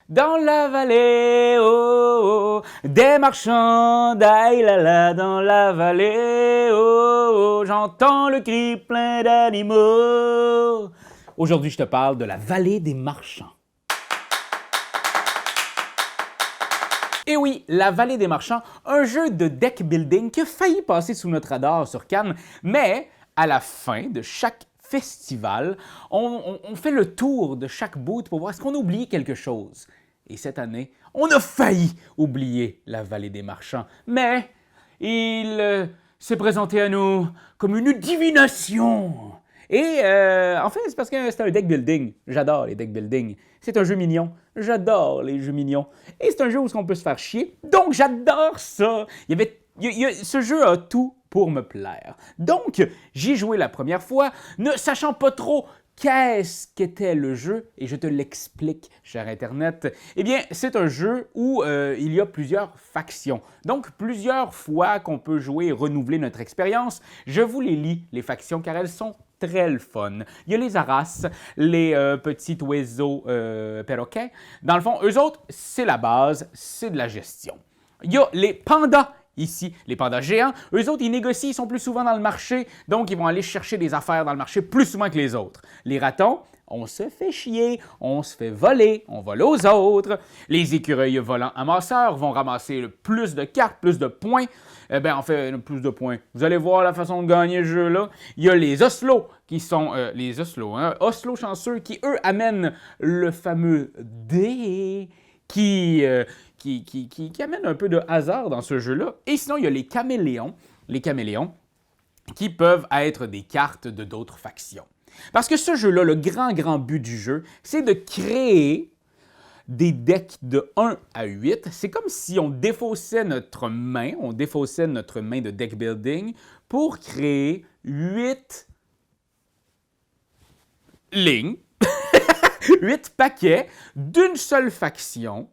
Dans la vallée, oh, oh, des marchands, d'aïe là là, dans la vallée, oh, oh, j'entends le cri plein d'animaux. Aujourd'hui, je te parle de la vallée des marchands. Et oui, la vallée des marchands, un jeu de deck building qui a failli passer sous notre radar sur Cannes, mais à la fin de chaque festival, on fait le tour de chaque booth pour voir est-ce qu'on a oublié quelque chose. Et cette année, on a failli oublier la vallée des marchands, mais il s'est présenté à nous comme une divination. Et en fait, c'est parce que c'est un deck building. J'adore les deck building. C'est un jeu mignon. J'adore les jeux mignons. Et c'est un jeu où on peut se faire chier. Donc, j'adore ça. Ce jeu a tout pour me plaire. Donc, j'y ai joué la première fois, ne sachant pas trop qu'est-ce qu'était le jeu, et je te l'explique, cher Internet. Eh bien, c'est un jeu où il y a plusieurs factions. Donc, plusieurs fois qu'on peut jouer et renouveler notre expérience. Je vous les lis, les factions, car elles sont très le fun. Il y a les Arras, les petits oiseaux perroquets. Dans le fond, eux autres, c'est la base, c'est de la gestion. Il y a les pandas. Ici, les pandas géants, eux autres, ils négocient, ils sont plus souvent dans le marché, donc ils vont aller chercher des affaires dans le marché plus souvent que les autres. Les ratons, on se fait chier, on se fait voler, on vole aux autres. Les écureuils volants amasseurs vont ramasser le plus de cartes, plus de points. En fait, plus de points. Vous allez voir la façon de gagner ce jeu-là. Il y a les oslots, qui sont les oslots, oslots chanceux, qui eux amènent le fameux dé qui amène un peu de hasard dans ce jeu-là. Et sinon, il y a les caméléons qui peuvent être des cartes de d'autres factions. Parce que ce jeu-là, le grand but du jeu, c'est de créer des decks de 1 à 8. C'est comme si on défaussait notre main de deck building pour créer 8 lignes, 8 paquets d'une seule faction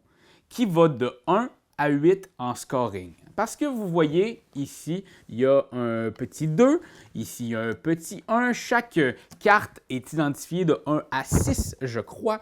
qui va de 1 à 8 en scoring. Parce que vous voyez, ici, il y a un petit 2, ici, il y a un petit 1. Chaque carte est identifiée de 1 à 6, je crois.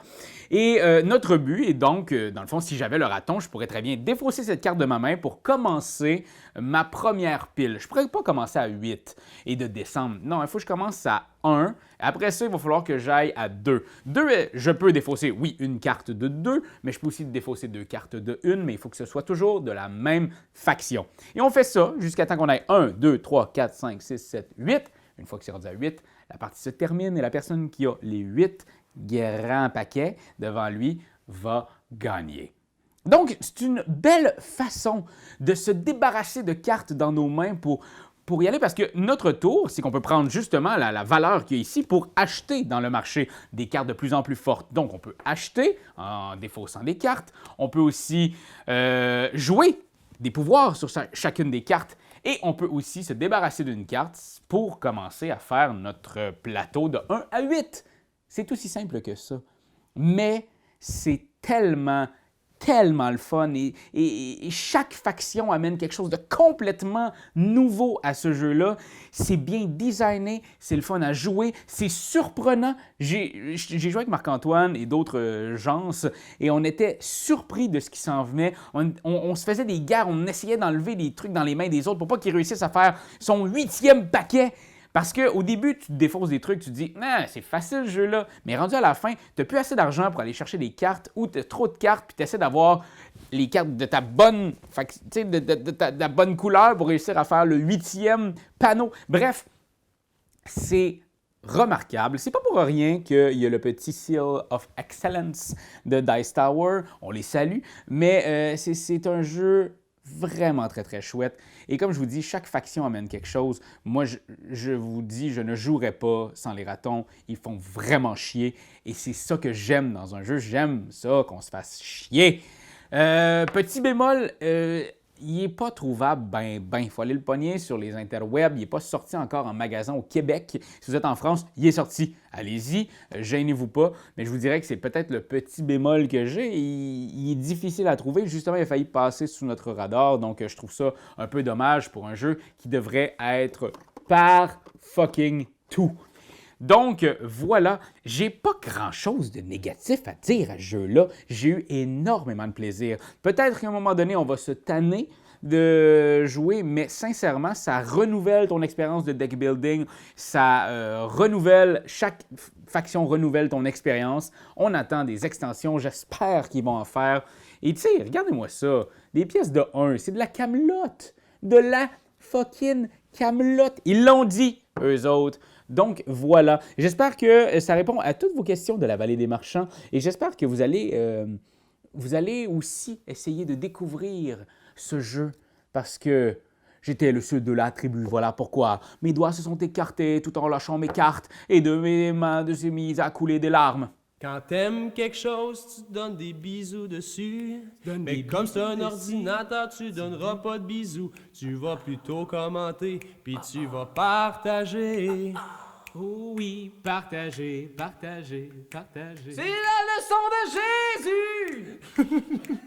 Et notre but est donc, dans le fond, si j'avais le raton, je pourrais très bien défausser cette carte de ma main pour commencer ma première pile. Je ne pourrais pas commencer à 8 et de descendre. Non, il faut que je commence à 1. Après ça, il va falloir que j'aille à 2. 2, je peux défausser, oui, une carte de 2, mais je peux aussi défausser 2 cartes de 1, mais il faut que ce soit toujours de la même faction. Et on fait ça jusqu'à temps qu'on ait 1, 2, 3, 4, 5, 6, 7, 8. Une fois que c'est rendu à 8, la partie se termine et la personne qui a les 8 grands paquets devant lui va gagner. Donc, c'est une belle façon de se débarrasser de cartes dans nos mains pour y aller, parce que notre tour, c'est qu'on peut prendre justement la valeur qu'il y a ici pour acheter dans le marché des cartes de plus en plus fortes. Donc, on peut acheter en défaussant des cartes. On peut aussi jouer des pouvoirs sur chacune des cartes. Et on peut aussi se débarrasser d'une carte pour commencer à faire notre plateau de 1 à 8. C'est aussi simple que ça. Mais c'est tellement le fun et chaque faction amène quelque chose de complètement nouveau à ce jeu-là. C'est bien designé, c'est le fun à jouer, c'est surprenant. J'ai joué avec Marc-Antoine et d'autres gens et on était surpris de ce qui s'en venait. On se faisait des guerres, on essayait d'enlever des trucs dans les mains des autres pour pas qu'ils réussissent à faire son 8e paquet. Parce qu'au début, tu te défausses des trucs, tu te dis « c'est facile ce jeu-là », mais rendu à la fin, tu n'as plus assez d'argent pour aller chercher des cartes ou tu as trop de cartes, puis tu essaies d'avoir les cartes de ta bonne, de bonne couleur pour réussir à faire le 8e panneau. Bref, c'est remarquable. C'est pas pour rien qu'il y a le petit Seal of Excellence de Dice Tower, on les salue, mais c'est un jeu vraiment très chouette. Et comme je vous dis, chaque faction amène quelque chose. Moi, je vous dis, je ne jouerai pas sans les ratons. Ils font vraiment chier. Et c'est ça que j'aime dans un jeu. J'aime ça, qu'on se fasse chier. Petit bémol, il n'est pas trouvable il faut aller le pogner sur les interwebs. Il n'est pas sorti encore en magasin au Québec. Si vous êtes en France, il est sorti. Allez-y, gênez-vous pas. Mais je vous dirais que c'est peut-être le petit bémol que j'ai. Il est difficile à trouver. Justement, il a failli passer sous notre radar. Donc, je trouve ça un peu dommage pour un jeu qui devrait être par fucking tout. Donc, voilà, j'ai pas grand-chose de négatif à dire à ce jeu-là. J'ai eu énormément de plaisir. Peut-être qu'à un moment donné, on va se tanner de jouer, mais sincèrement, ça renouvelle ton expérience de deck building, ça renouvelle, chaque faction renouvelle ton expérience. On attend des extensions, j'espère qu'ils vont en faire. Et tu sais, regardez-moi ça, des pièces de 1, c'est de la camelote, de la fucking camelote. Ils l'ont dit, eux autres. Donc voilà, j'espère que ça répond à toutes vos questions de la Vallée des Marchands et j'espère que vous allez aussi essayer de découvrir ce jeu parce que j'étais le seul de la tribu. Voilà pourquoi mes doigts se sont écartés tout en lâchant mes cartes et de mes mains se mis à couler des larmes. Quand t'aimes quelque chose, tu donnes des bisous dessus. Mais comme c'est un ordinateur, tu donneras pas de bisous. Tu vas plutôt commenter, puis tu vas partager. Oh oui, partager, partager, partager. C'est la leçon de Jésus!